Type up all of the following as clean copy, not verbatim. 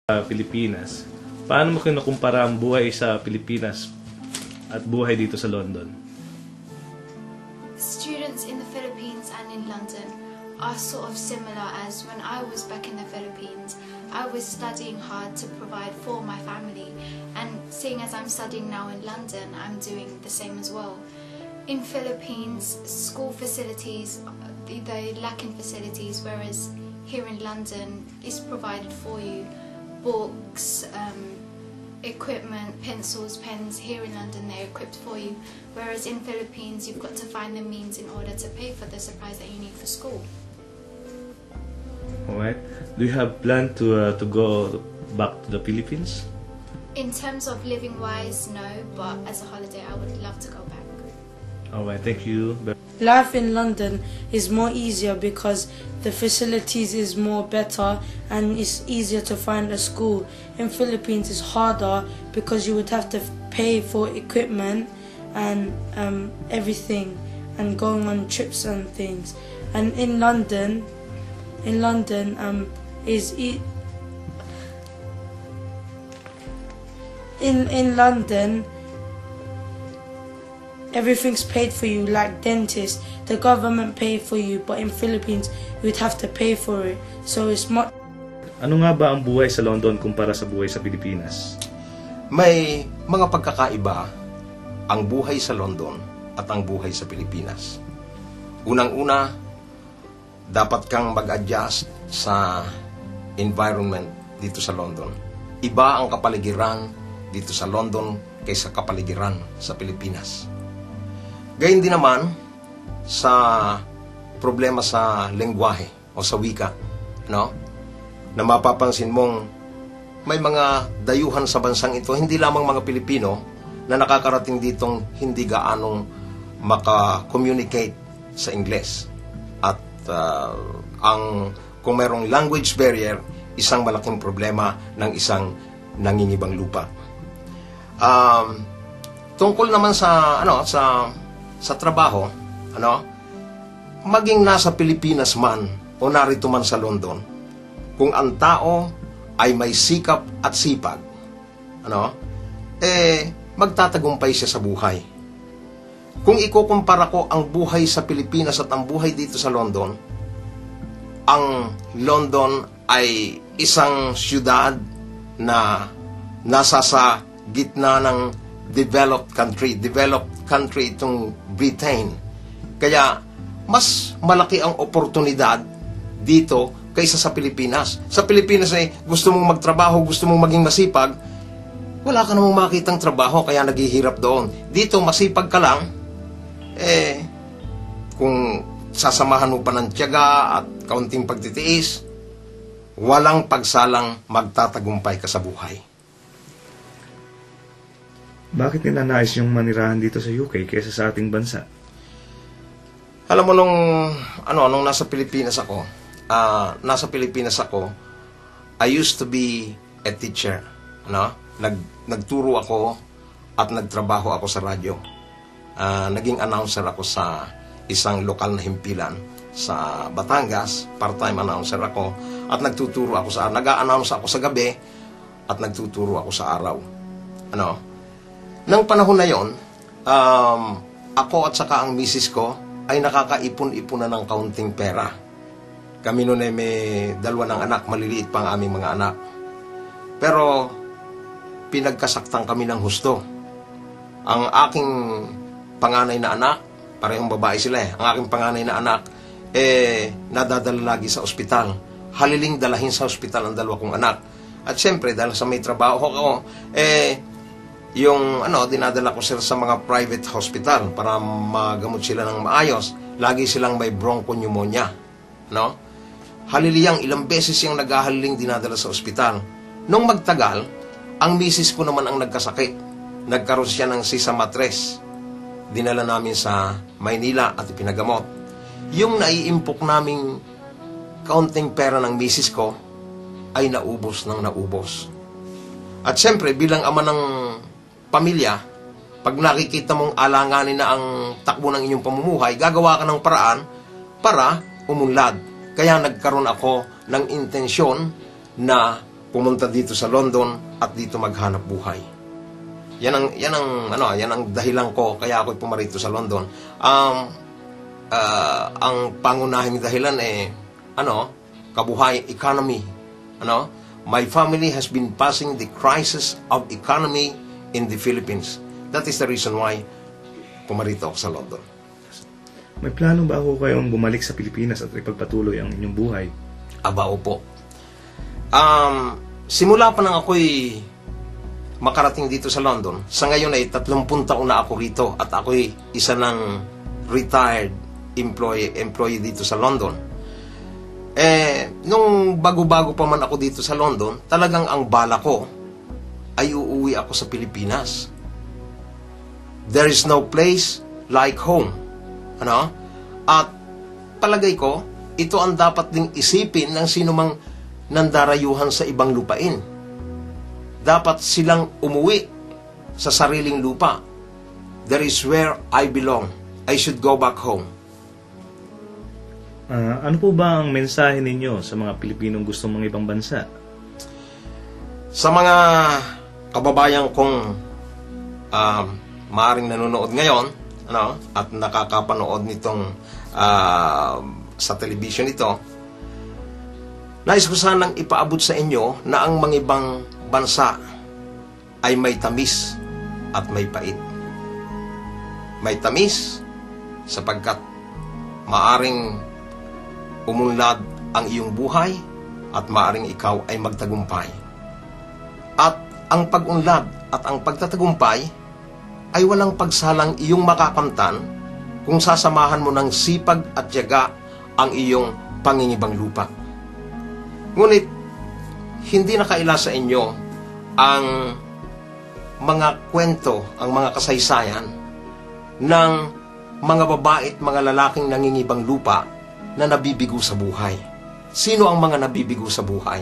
Pilipinas, paano mo kinukumpara ang buhay sa Pilipinas at buhay dito sa London? Students in the Philippines and in London are sort of similar, as when I was back in the Philippines, I was studying hard to provide for my family, and seeing as I'm studying now in London, I'm doing the same as well. In Philippines, school facilities, they lack in facilities, whereas here in London, it's provided for you. Books, equipment, pencils, pens. Here in London they're equipped for you, whereas in Philippines you've got to find the means in order to pay for the supplies that you need for school. Alright. Do you have plan to go back to the Philippines? In terms of living wise, no, but as a holiday I would love to go back. Alright, thank you. Life in London is more easier because the facilities is more better and it's easier to find a school. In Philippines it's harder because you would have to pay for equipment and everything and going on trips and things. And in London everything's paid for you, like dentists. The government pay for you, but in Philippines, you'd have to pay for it. So it's much. Ano nga ba ang buhay sa London kumpara sa buhay sa Pilipinas? May mga pagkakaiba ang buhay sa London at ang buhay sa Pilipinas. Unang-una, dapat kang mag-adjust sa environment dito sa London. Iba ang kapaligiran dito sa London kaysa kapaligiran sa Pilipinas. Gayun din naman sa problema sa lengguwahe o sa wika, no? Na mapapansin mong may mga dayuhan sa bansang ito, hindi lamang mga Pilipino, na nakakarating ditong hindi gaanong maka-communicate sa Ingles. At kung mayroong language barrier, isang malaking problema ng isang nangingibang lupa. Tungkol naman sa sa trabaho, maging nasa Pilipinas man o narito man sa London, kung ang tao ay may sikap at sipag, magtatagumpay siya sa buhay. Kung ikukumpara ko ang buhay sa Pilipinas at ang buhay dito sa London, ang London ay isang siyudad na nasa sa gitna ng developed country itong Britain. Kaya mas malaki ang oportunidad dito kaysa sa Pilipinas. Sa Pilipinas ay gusto mong magtrabaho, gusto mong maging masipag, wala ka namang makitang trabaho kaya naghihirap doon. Dito masipag ka lang, kung sasamahan mo pa ng tiyaga at kaunting pagtitiis, walang pagsalang magtatagumpay ka sa buhay. Bakit ninanais yung manirahan dito sa UK kaysa sa ating bansa? Alam mo, nung nasa Pilipinas ako, I used to be a teacher, nagturo ako at nagtrabaho ako sa radyo. Naging announcer ako sa isang lokal na himpilan sa Batangas, part-time announcer ako, at nag-a-announce ako sa gabi at nagtuturo ako sa araw. Nang panahon na yon, ako at saka ang misis ko ay nakakaipon-ipunan ng kaunting pera. Kami noon ay may 2 ng anak, maliliit pa ang aming mga anak. Pero pinagkasaktan kami ng husto. Ang aking panganay na anak, parehong babae sila ang aking panganay na anak, nadadala lagi sa ospital. Haliling dalahin sa ospital ang 2 kong anak. At syempre, dahil sa may trabaho ko, dinadala ko sila sa mga private hospital para magamot sila ng maayos. Lagi silang may bronchopneumonia, Haliliyang ilang beses yung naghahaliling dinadala sa ospital. Nung magtagal, ang misis ko naman ang nagkasakit. Nagkaroon siya ng sisa matres. Dinala namin sa Maynila at ipinagamot. Yung naiimpok naming kaunting pera ng misis ko ay naubos ng naubos. At syempre, bilang ama ng pamilya, pag nakikita mong alanganin na ang takbo ng inyong pamumuhay, gagawa ka ng paraan para umunlad. Kaya nagkaroon ako ng intensyon na pumunta dito sa London at dito maghanap buhay. Yan ang dahilan ko kaya ako pumarito sa London. Ang pangunahing dahilan kabuhay, economy. My family has been passing the crisis of economy in the Philippines. That is the reason why pumarito ako sa London. May plano ba ako kayong bumalik sa Pilipinas at ipagpatuloy ang inyong buhay? Aba, opo. Simula pa nang ako'y makarating dito sa London, sa ngayon ay 30 taon na ako rito at ako'y isa ng retired employee dito sa London. Nung bago-bago pa man ako dito sa London, talagang ang bala ko ay uuwi ako sa Pilipinas. There is no place like home. At palagay ko, ito ang dapat ding isipin ng sinumang nandarayuhan sa ibang lupain. Dapat silang umuwi sa sariling lupa. That is where I belong. I should go back home. Ano po ba ang mensahe ninyo sa mga Pilipinong gustong mga ibang bansa? Sa mga kababayan kong maaring nanonood ngayon, at nakakapanood nitong sa television ito, nais ko sanang ipaabot sa inyo na ang mga ibang bansa ay may tamis at may pait. May tamis sapagkat maaring umunlad ang iyong buhay at maaring ikaw ay magtagumpay. At ang pag-unlad at ang pagtatagumpay ay walang pagsalang iyong makakamtan kung sasamahan mo ng sipag at tiyaga ang iyong pangingibang lupa. Ngunit, hindi nakaila sa inyo ang mga kwento, ang mga kasaysayan ng mga babae at mga lalaking nangingibang lupa na nabibigo sa buhay. Sino ang mga nabibigo sa buhay?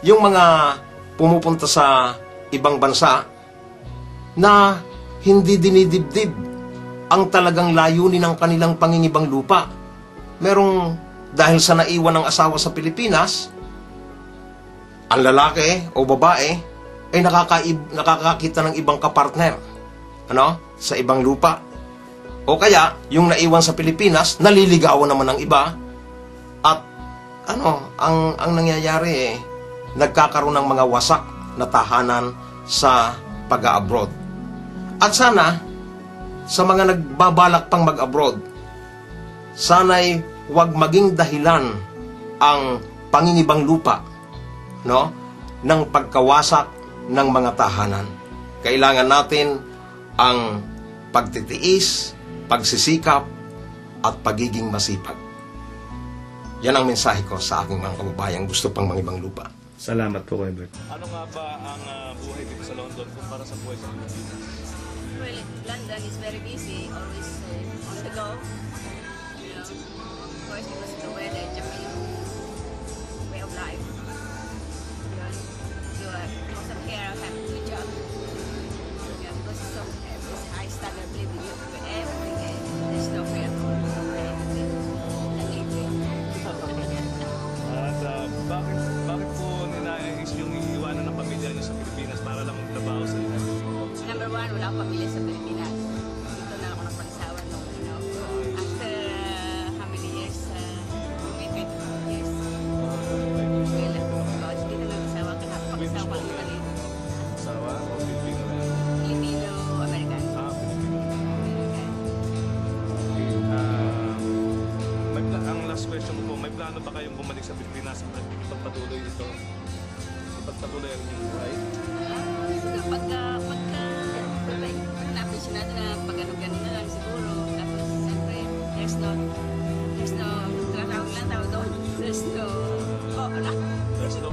Yung mga pumupunta sa ibang bansa na hindi dinidibdib ang talagang layunin ng kanilang pangingibang lupa. Merong dahil sa naiwan ng asawa sa Pilipinas, ang lalaki o babae ay nakakakita ng ibang kapartner sa ibang lupa. O kaya, yung naiwan sa Pilipinas, naliligawan naman ng iba. At ang nangyayari nagkakaroon ng mga wasak na tahanan sa pag-abroad. At sana, sa mga nagbabalak pang mag-abroad, sana'y huwag maging dahilan ang pangingibang lupa ng pagkawasak ng mga tahanan. Kailangan natin ang pagtitiis, pagsisikap, at pagiging masipag. Yan ang mensahe ko sa aking mga kababayang gusto pang mangibang lupa. Salamat po, Kuya Bert. Ano nga ba ang buhay dito sa London kumpara sa buhay sa Pilipinas? Well, London is very busy, always on the go. Of course, because of the weather, Japan, way of life. Most of here, I have a good job. Because of this high standard of living, you have to do everything. There's no fair for everything. At bakit po ninais yung iiwanan ng pamilya niyo sa Pilipinas para lang magtrabaho sa United States? Number one, wala akong pamilya sa Pilipinas. Dito na ako nagpag-asawa nung, after how many years? May 22 years. Well, dito na nagsawa ka. Pag-asawa ko na rin. Asawa o Pilipino rin? Filipino-American. Pilipino. American. Ang last question ko po, may plano ba kayong bumalik sa Pilipinas at ipagpatuloy ito? Ipagpatuloy ang inyong buhay? Siguro na-appreciate natin na pag-ano-gano'n na lang siguro. Tapos, siyempre, there's no, tawag doon. There's no, There's no